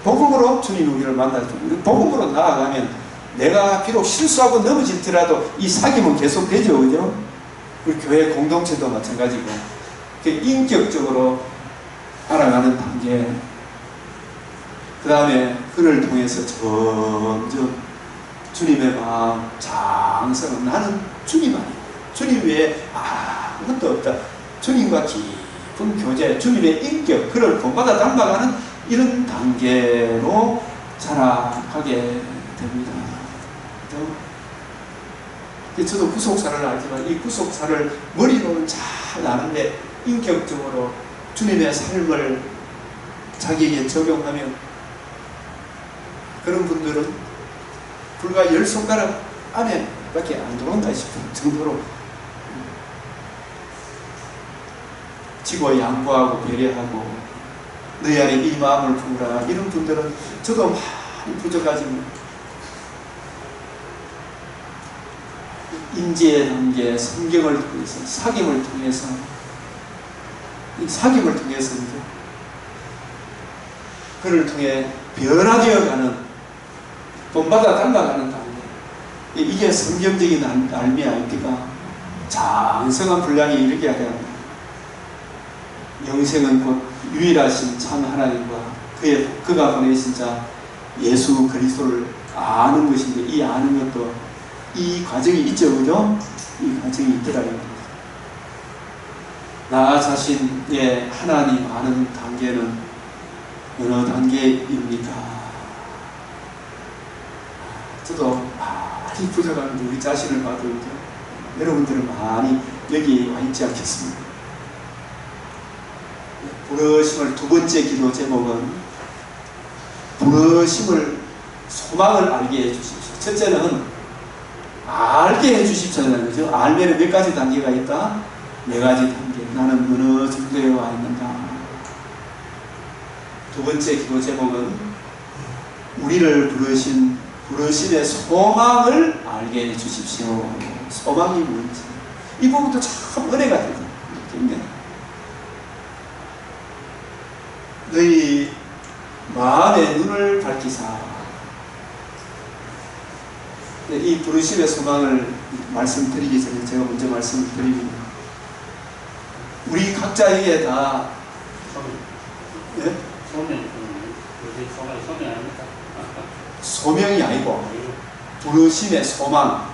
복음으로 주님 우리를 만나주고 복음으로 나아가면 내가 비록 실수하고 넘어질지라도 이 사귐은 계속 되죠. 그죠? 우리 교회 공동체도 마찬가지고 인격적으로 알아가는 단계. 그 다음에 그를 통해서 점점 주님의 마음 장성은 나는 주님 아니야. 주님 외에 아무것도 없다. 주님과 깊은 교제, 주님의 인격, 그를 본받아 닮아가는 이런 단계로 자라가게 됩니다. 저도 구속사를 알지만 이 구속사를 머리로는 잘 아는데 인격적으로 주님의 삶을 자기에게 적용하면 그런 분들은 불과 10손가락 안에 밖에 안 들어온다 싶은 정도로 지고 양보하고 배려하고 너희 안에 이 마음을 품으라. 이런 분들은 저도 많이 부족하지만 인지의 단계, 성경을 통해서, 사귐을 통해서, 이 사귐을 통해서 그를 통해 변화되어가는, 본받아 닮아가는 단계. 이게 성경적인 알미 아닙니까? 장성한 분량이 이렇게 하게 합니다. 영생은 곧 유일하신 참 하나님과 그가 보내신 자 예수 그리스도를 아는 것인데, 이 아는 것도 이 과정이 있죠. 그죠? 이 과정이 있더라고요. 나 자신의 하나님 아는 단계는 어느 단계입니까? 저도 많이 부족한데 우리 자신을 봐도 여러분들은 많이 여기 와 있지 않겠습니까? 부르심을 두 번째 기도 제목은 부르심을, 소망을 알게 해주십시오. 첫째는 알게 해주십시오잖아요. 그죠? 알면은 몇 가지 단계가 있다? 네 가지 단계. 나는 어느 정도에 와 있는가? 두 번째 기도 제목은 우리를 부르심의 소망을 알게 해주십시오. 소망이 뭔지. 이 부분도 참 은혜가 되죠. 굉장히. 너희 마음의 눈을 밝히사. 이 부르심의 소망을 말씀드리기 전에 제가 먼저 말씀을 드립니다. 우리 각자에게 다 예? 소명이 아닙니까? 소명이 아니고 부르심의 소망,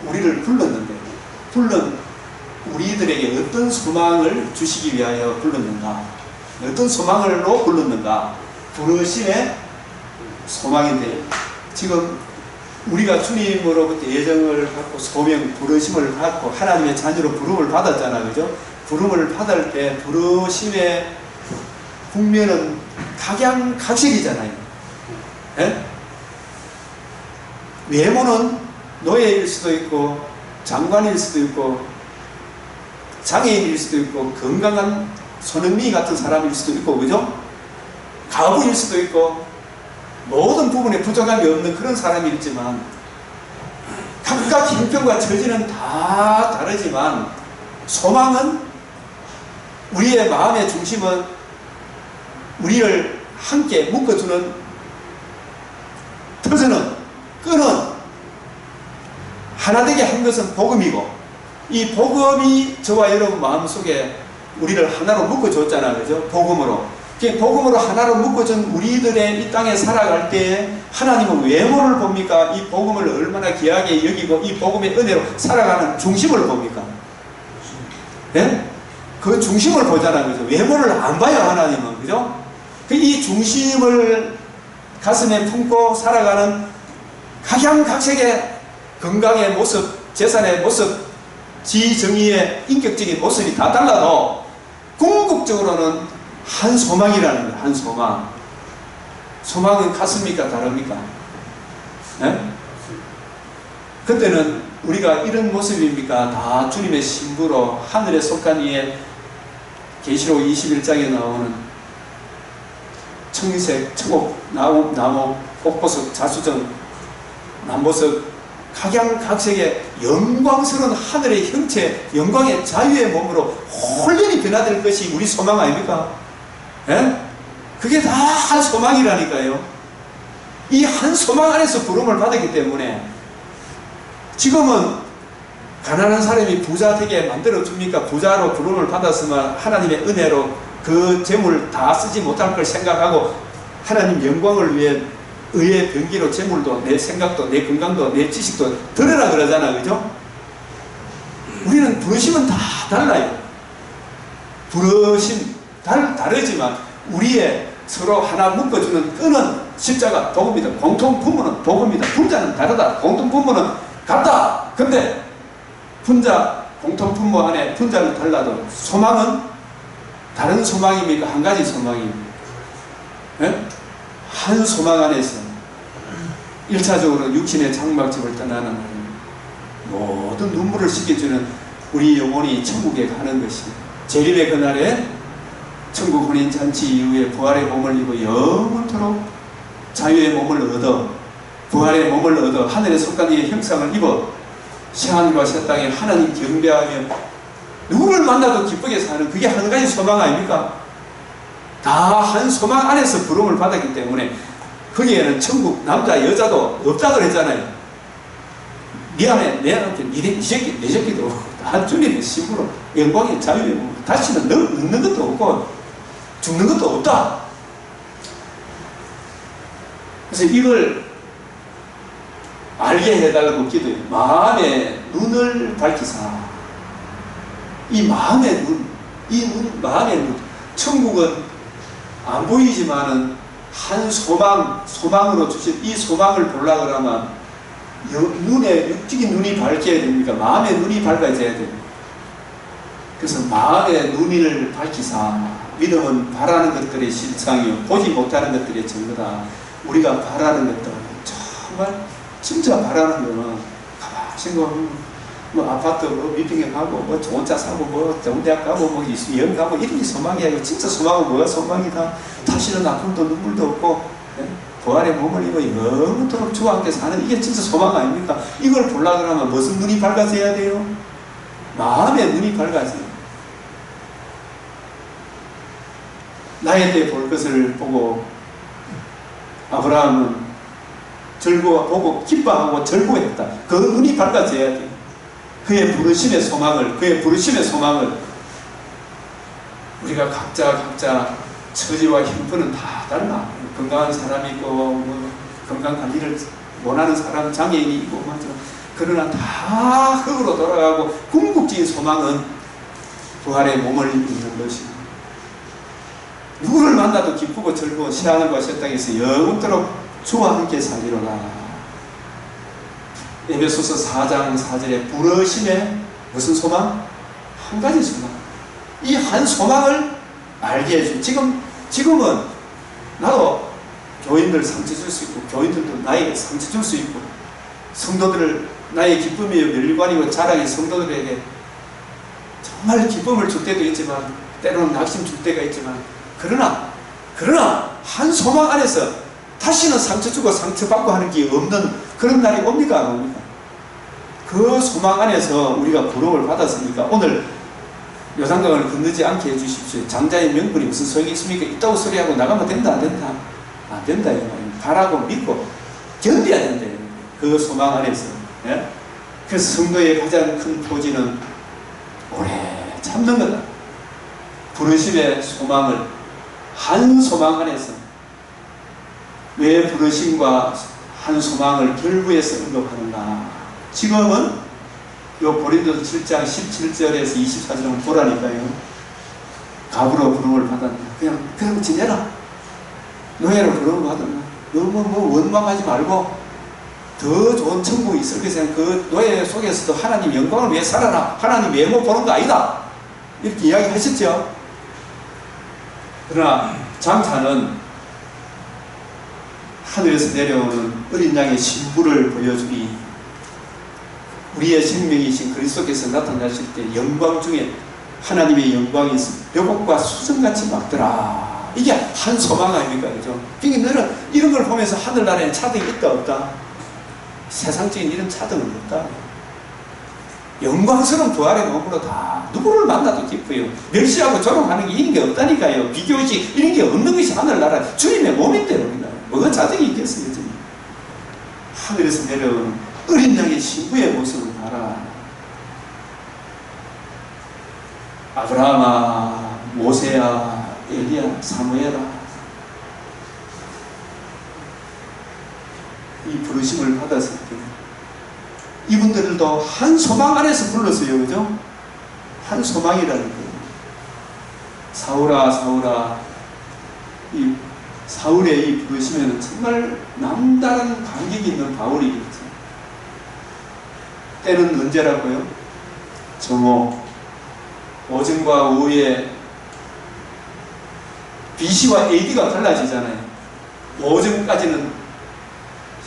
우리를 불렀는데 우리들에게 어떤 소망을 주시기 위하여 불렀는가, 어떤 소망으로 불렀는가, 부르심의 소망인데, 지금 우리가 주님으로부터 예정을 받고 소명, 부르심을 받고 하나님의 자녀로 부름을 받았잖아요. 그죠? 부름을 받을 때 부르심의 국면은 각양각색이잖아요. 예? 외모는 노예일 수도 있고 장관일 수도 있고 장애인일 수도 있고 건강한 손흥민 같은 사람일 수도 있고, 그죠? 가부일 수도 있고 모든 부분에 부족함이 없는 그런 사람이 있지만, 각각 형편과 처지는 다 다르지만 소망은, 우리의 마음의 중심은 우리를 함께 묶어주는 터전은, 끈은, 하나 되게 한 것은 복음이고, 이 복음이 저와 여러분 마음속에 우리를 하나로 묶어줬잖아요. 그죠? 복음으로. 복음으로 하나로 묶어준 우리들의 이 땅에 살아갈 때 하나님은 외모를 봅니까? 이 복음을 얼마나 귀하게 여기고 이 복음의 은혜로 살아가는 중심을 봅니까? 네? 그 중심을 보잖아요. 그죠? 외모를 안 봐요, 하나님은. 그죠? 이 중심을 가슴에 품고 살아가는 각양각색의 건강의 모습, 재산의 모습, 지정의의 인격적인 모습이 다 달라도 궁극적으로는 한 소망이라는 거예요. 한 소망. 소망은 같습니까? 다릅니까? 네? 그때는 우리가 이런 모습입니까? 다 주님의 신부로 하늘에 속한 이에 계시록 21장에 나오는 청색, 청옥, 나무, kok보석, 자수정, 남보석, 각양각색의 영광스러운 하늘의 형체, 영광의 자유의 몸으로 홀연히 변화될 것이 우리 소망 아닙니까? 예? 그게 다 한 소망이라니까요. 이 한 소망 안에서 부름을 받았기 때문에, 지금은 가난한 사람이 부자 되게 만들어줍니까? 부자로 부름을 받았으면 하나님의 은혜로 그 재물 다 쓰지 못할 걸 생각하고 하나님 영광을 위해 의의 병기로 재물도, 내 생각도, 내 건강도, 내 지식도 들으라 그러잖아. 그죠? 우리는 부르심은 다 달라요. 부르심 다르지만 우리의 서로 하나 묶어주는 끈은 십자가, 복음이다. 공통 분모는 복음이다. 분자는 다르다. 공통 분모는 같다. 근데 분자, 공통 분모 안에 분자는 달라도 소망은 다른 소망입니까? 한 가지 소망입니까? 네? 한 소망 안에서 1차적으로 육신의 장막집을 떠나는 모든 눈물을 씻겨주는 우리 영혼이 천국에 가는 것이, 재림의 그날에 천국 혼인잔치 이후에 부활의 몸을 입어 영원토록 자유의 몸을 얻어, 부활의 몸을 얻어 하늘의 속한 이의 형상을 입어 새하늘과 새 땅에 하나님 경배하며 누구를 만나도 기쁘게 사는, 그게 한 가지 소망 아닙니까? 다 한 소망 안에서 부름을 받았기 때문에 거기에는 천국 남자 여자도 없다 그랬잖아요. 미안해, 내 남편, 이 새끼, 내 새끼도 없고 다 주님의 신부로 영광의 자유의 몸, 다시는 늙는 것도 없고 죽는 것도 없다. 그래서 이걸 알게 해달라고 기도해요. 마음의 눈을 밝히사. 이 마음의 눈, 마음의 눈. 천국은 안 보이지만은 한 소망으로 주신 이 소망을 보려고 하면 눈에, 육적인 눈이 밝혀야 됩니까? 마음의 눈이 밝아져야 됩니다. 그래서 마음의 눈을 밝히사. 믿음은 바라는 것들의 실상이요, 보지 못하는 것들의 증거다. 우리가 바라는 것들, 정말 진짜 바라는 거는 가만히 뭐 아파트 미팅에 가고 뭐 좋은 차 사고 뭐 좋은 대학 가고 뭐 여행 가고 이런 게 소망이야. 이거 진짜 소망은 뭐가 소망이다. 다시는 아픔도 눈물도 없고, 네? 부활의 몸을 입어 영원토록 주와 함께 사는, 이게 진짜 소망 아닙니까? 이걸 보려고 하면 무슨 눈이 밝아져야 돼요? 마음의 눈이 밝아져요. 나의 때 볼 것을 보고 아브라함은 보고 기뻐하고 즐거워했다. 그 눈이 밝아져야 돼요. 그의 부르심의 소망을 우리가 각자 처지와 형편은 다 달라. 건강한 사람이 있고 뭐 건강 관리를 원하는 사람, 장애인이 있고 맞죠. 그러나 다 흙으로 돌아가고 궁극적인 소망은 부활의 몸을 입는 것입니다. 누구를 만나도 기쁘고 즐거워 새하늘과 새 땅에서 영원토록 주와 함께 살리로다. 에베소서 4장 4절에 부르심의 무슨 소망? 한 가지 소망. 이 한 소망을 알게 해준. 지금은 나도 교인들 상처 줄 수 있고 교인들도 나에게 상처 줄 수 있고 성도들을 나의 기쁨이요 멸관이고 자랑이 성도들에게 정말 기쁨을 줄 때도 있지만 때로는 낙심 줄 때가 있지만 그러나 한 소망 안에서 다시는 상처 주고 상처받고 하는 게 없는 그런 날이 옵니까 안 옵니까? 그 소망 안에서 우리가 부름을 받았으니까 오늘 요단강을 건너지 않게 해주십시오. 장자의 명분이 무슨 소용이 있습니까? 있다고 소리하고 나가면 된다 안 된다? 안 된다 이 말입니다. 가라고 믿고 견뎌야 된다. 그 소망 안에서. 예? 그래서 성도의 가장 큰 포지는 오래 참는 거다. 부르심의 소망을 한 소망 안에서. 왜 부르심과 한 소망을 결부해서 언급하는가? 지금은 요 고린도서 7장 17절에서 24절을 보라니까요. 갑으로 부름을 받았나? 그냥 지내라. 노예로 부름을 받았나? 너무 원망하지 말고 더 좋은 천국이 있을 것이야. 그 노예 속에서도 하나님 영광을 위해 살아라. 하나님 외모 보는 거 아니다. 이렇게 이야기하셨죠. 그러나 장차는 하늘에서 내려오는 어린 양의 신부를 보여주니 우리의 생명이신 그리스도께서 나타나실 때 영광 중에 하나님의 영광이 벽옥과 수정같이 막더라. 이게 한 소망 아닙니까? 그죠? 그러니까 너는 이런 걸 보면서 하늘나라에 차등이 있다 없다? 세상적인 이런 차등은 없다. 영광스러운 부활의 몸으로 다 누구를 만나도 기뻐요. 멸시하고 조롱하는 게 이런 게 없다니까요. 비교의식 이런 게 없는 것이 하늘나라 주님의 몸인데 뭐가 차등이 있겠어요? 지금. 하늘에서 내려오는 어린 양의 신부의 모습을 봐라. 아브라함아, 모세야, 엘리야, 사무엘아. 이 부르심을 받았을 때 이분들도 한 소망 안에서 불렀어요. 그죠? 한 소망이라는 거예요. 사울아, 사울아. 이 사울의 이 부르심에는 정말 남다른 감격이 있는 바울이겠죠. 때는 언제라고요? 정오, 오전과 오후에 BC와 AD가 달라지잖아요. 오전까지는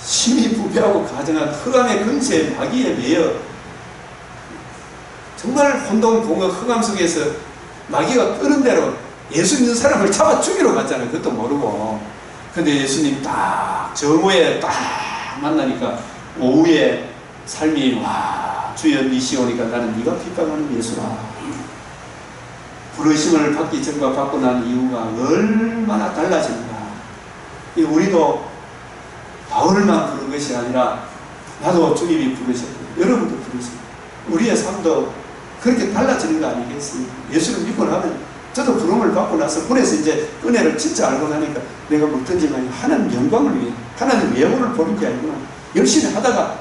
심히 부패하고 가정한 흑암의 근세에 마귀에 매여 정말 혼동공허 흑암 속에서 마귀가 끄는 대로 예수 믿는 사람을 잡아 죽이러 갔잖아요. 그것도 모르고. 근데 예수님 딱 정오에 딱 만나니까 오후에 삶이 와 주여 니시 오니까 나는 네가 핍박하는 예수라. 부르심을 받기 전과 받고 난 이후가 얼마나 달라진가. 우리도 바울만 부른 것이 아니라 나도 주님이 부르셨고 여러분도 부르셨고 우리의 삶도 그렇게 달라지는 거 아니겠습니까? 예수를 믿고 나면 저도 부름을 받고 나서 문에서 이제 은혜를 진짜 알고 나니까 내가 먹든지 간에 하나님 영광을 위해 하나님 외모를 보는 게 아니구나. 열심히 하다가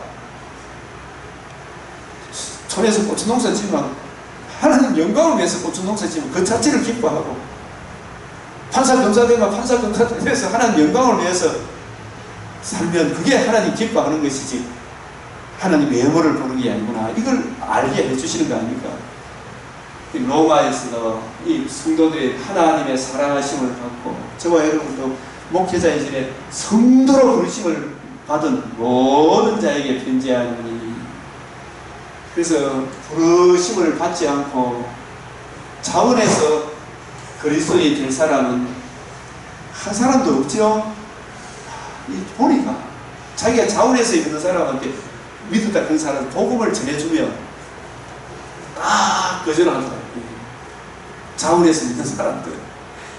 촌에서 고추농사 지면 하나님 영광을 위해서 고추농사 지면 그 자체를 기뻐하고 판사 검사 되면 판사 검사 돼서 하나님 영광을 위해서 살면 그게 하나님 기뻐하는 것이지 하나님 외모를 보는 게 아니구나. 이걸 알게 해주시는 거 아닙니까? 로마에서도 이 성도들이 하나님의 사랑하심을 받고 저와 여러분도 목회자의 전에 성도로 부르심을 받은 모든 자에게 편지하니 그래서 부르심을 받지 않고 자원에서 그리스도인이 될 사람은 한 사람도 없죠. 보니까 자기가 자원에서 있는 사람한테 믿었다 그런 사람 복음을 전해주면 딱 거절하더라고요. 자원에서 있는 사람들.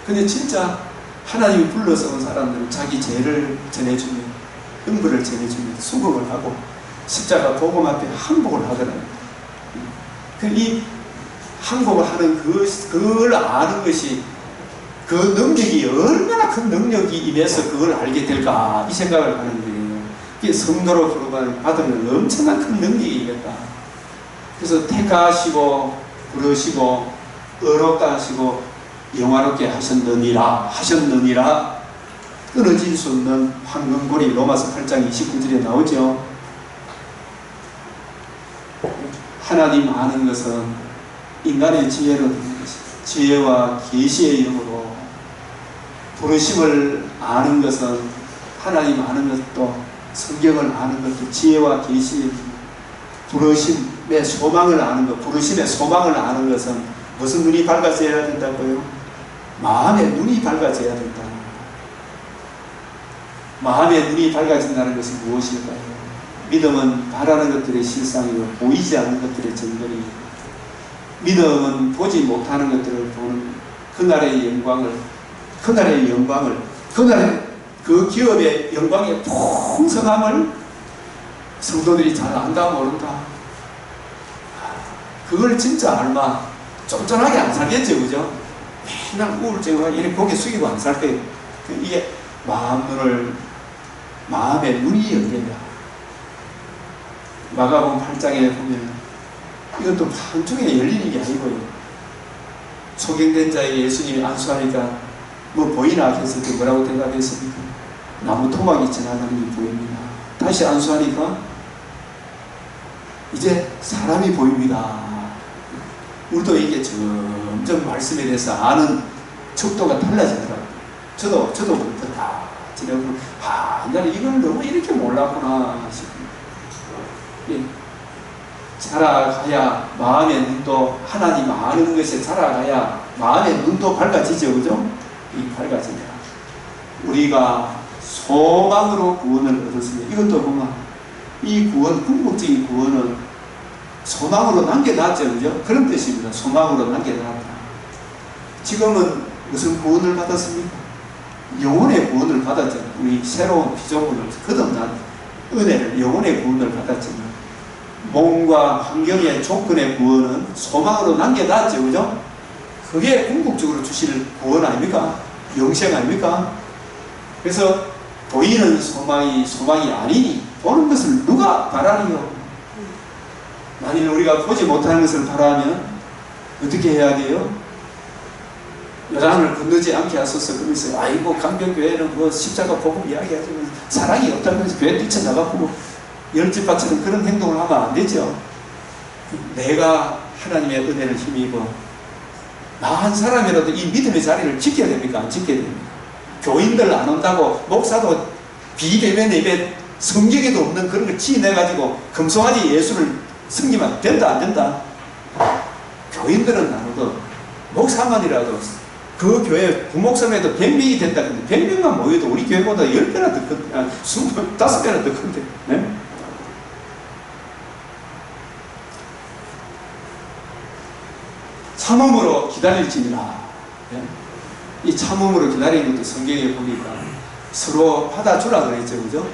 근데 진짜 하나님이 불러서 온 사람들은 자기 죄를 전해주면 흥부를 전해주면 수긍을 하고 십자가 복음 앞에 항복을 하더라고요. 이 항복하는 그걸 아는 것이 그 능력이 얼마나 큰 능력이 임해서 그걸 알게 될까 이 생각을 하는 거예요. 이게 성도로 받으면 엄청난 큰 능력이 임했다. 그래서 택하시고 부르시고 의롭다 하시고 영화롭게 하셨느니라 끊어질 수 없는 황금고리 로마서 8장 29절에 나오죠. 하나님 아는 것은 인간의 지혜로 지혜와 계시의 영으로 부르심을 아는 것은 하나님 아는 것도 성경을 아는 것도 지혜와 계시의 부르심의 소망을 아는 것 부르심의 소망을 아는 것은 무슨 눈이 밝아져야 된다고요? 마음의 눈이 밝아져야 된다. 마음의 눈이 밝아진다는 것은 무엇일까요? 믿음은 바라는 것들의 실상이고 보이지 않는 것들의 증거이고 믿음은 보지 못하는 것들을 보는 그날의 영광을 그날의 그 기업의 영광의 풍성함을 성도들이 잘 안다 모른다. 그걸 진짜 알마 쫀쫀하게 안 살겠죠, 그죠? 맨날 우울증과 이렇게 고개 숙이고 안 살 거예요. 이게 마음의 눈이 열려야. 마가복음 8장에 보면 이것도 한쪽에 열리는 게 아니고요. 소경된 자에게 예수님이 안수하니까 뭐 보이나 했을 때 뭐라고 대답했습니까? 나무 토막이 지나가는 게 보입니다. 다시 안수하니까 이제 사람이 보입니다. 우리도 이게 점점 말씀에 대해서 아는 척도가 달라지더라고요. 저도 그렇게 다 지내고 나는 이걸 너무 이렇게 몰랐구나 싶어요. 예. 자라가야 마음의 눈도 하나님 아는 것에 자라가야 마음의 눈도 밝아지죠, 그죠? 이 밝아진다. 우리가 소망으로 구원을 얻었습니다. 이것도 보면 이 구원, 궁극적인 구원은 소망으로 남겨놨죠, 그죠? 그런 뜻입니다. 소망으로 남겨놨다. 지금은 무슨 구원을 받았습니까? 영혼의 구원을 받았잖아요. 우리 새로운 피조물을 거듭난 은혜를 영혼의 구원을 받았잖아요. 몸과 환경의 조건의 구원은 소망으로 남겨놨죠, 그죠? 그게 궁극적으로 주실 구원 아닙니까? 영생 아닙니까? 그래서 보이는 소망이 아니니 보는 것을 누가 바라리요? 만일 우리가 보지 못하는 것을 바라면 어떻게 해야 돼요? 요단을 건너지 않게 하소서. 그러면서 아이고 강변교회는 뭐 십자가 복음 이야기하지만 사랑이 없다면서 교회 뛰쳐나가고 열집밭처럼 그런 행동을 하면 안 되죠. 내가 하나님의 은혜를 힘입어 나 한 사람이라도 이 믿음의 자리를 지켜야 됩니까? 안 지켜야 됩니까? 교인들 안 온다고 목사도 비대면 예배 성경에도 없는 그런 걸 지내가지고 금송아지 예수를 섬기면 된다 안 된다? 교인들은 안 오도 목사만이라도 그 교회 부목섬에도 100명이 된다. 근데 100명만 모여도 우리 교회보다 10배나 더 큰, 5배나 더 큰데. 네? 참음으로 기다릴지니라. 네? 이 참음으로 기다리는 것도 성경에 보니까 서로 받아주라 그랬죠, 그죠?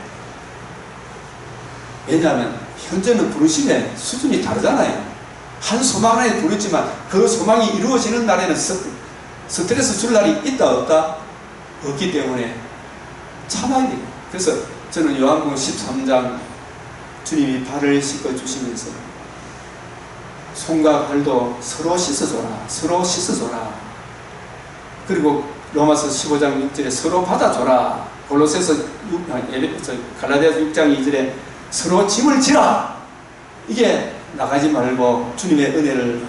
왜냐하면 현재는 부르심의 수준이 다르잖아요. 한 소망 안에 부르지만 그 소망이 이루어지는 날에는 스트레스 줄 날이 있다 없다? 없기 때문에 참아야 돼요. 그래서 저는 요한복음 13장 주님이 발을 씻어주시면서 손과 발도 서로 씻어줘라. 그리고 로마서 15장 6절에 서로 받아줘라. 골로새서 갈라디아서 6장 2절에 서로 짐을 지라. 이게 나가지 말고 주님의 은혜를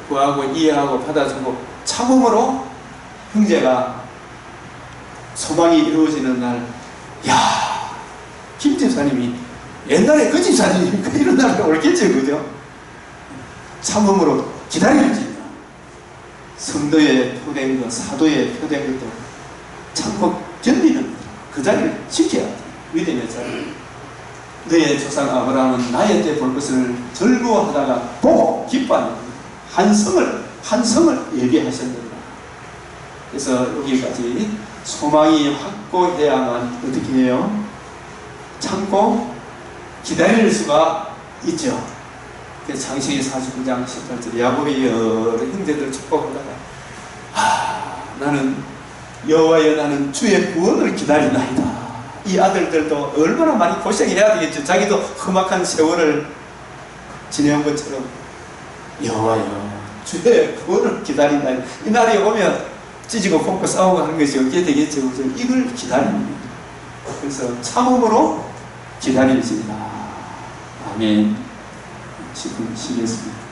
구하고 이해하고 받아주고 참음으로 형제가 소망이 이루어지는 날, 야, 김 집사님이 옛날에 그 집사님이니까 이런 날이 올겠죠, 그죠? 참음으로 기다릴지. 성도의 표된 것, 사도의 표된 것도 참고 견디는 것, 그 자리를 지켜야 돼. 믿음의 자리. 너의 조상 아브라함은 나의 때 볼 것을 즐거워하다가 보고 기뻐하는 한성을 예비하셨느니라. 그래서 여기까지 소망이 확고해야만 어떻게 해요? 참고 기다릴 수가 있죠. 창세기 49장 18절에 야곱이 여러 형제들 축복하다가 나는 여호와여 나는 주의 구원을 기다리나이다. 이 아들들도 얼마나 많이 고생해야 되겠죠. 자기도 험악한 세월을 지내온 것처럼 여호와여 주의 구원을 기다린다. 이 날이 오면 찢고 볶고 싸우고 하는 것이 없게 되겠죠. 그죠? 이걸 기다립니다. 그래서 참음으로 기다릴지니라. 아멘. 지금 쉬겠습니다.